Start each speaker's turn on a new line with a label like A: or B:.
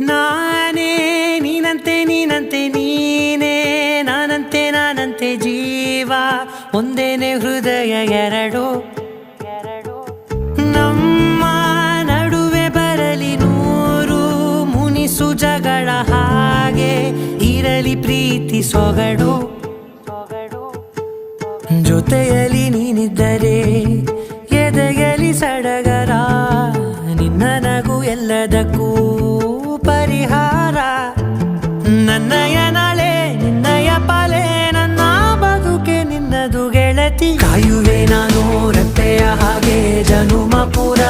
A: ನಾನೇ ನೀನಂತೆ ನೀನಂತೆ ನೀನೇ ನಾನಂತೆ ನಾನಂತೆ ಜೀವ ಒಂದೇನೆ ಹೃದಯ ಎರಡು ನಮ್ಮ ನಡುವೆ ಬರಲಿ ನೂರು ಮುನಿಸು ಜಗಳ ಹಾಗೆ ಇರಲಿ ಪ್ರೀತಿ ಸೊಗಡು ಜೊತೆಯಲ್ಲಿ ನೀನಿದ್ದರೆ ಎದೆಯಲಿ ಸಡಗರ ನಿನ್ನ ನಗು ಎಲ್ಲದಕ್ಕೂ ಪರಿಹಾರ ನನ್ನಯ ನಾಳೆ ನಿನ್ನಯ ಪಾಲೆ ನನ್ನ ಬದುಕೆ ನಿನ್ನದು ಗೆಳತಿ ಕಾಯುವೆ ನಾನು ರತ್ತೆಯ ಹಾಗೆ ಜನುಮ ಪುರ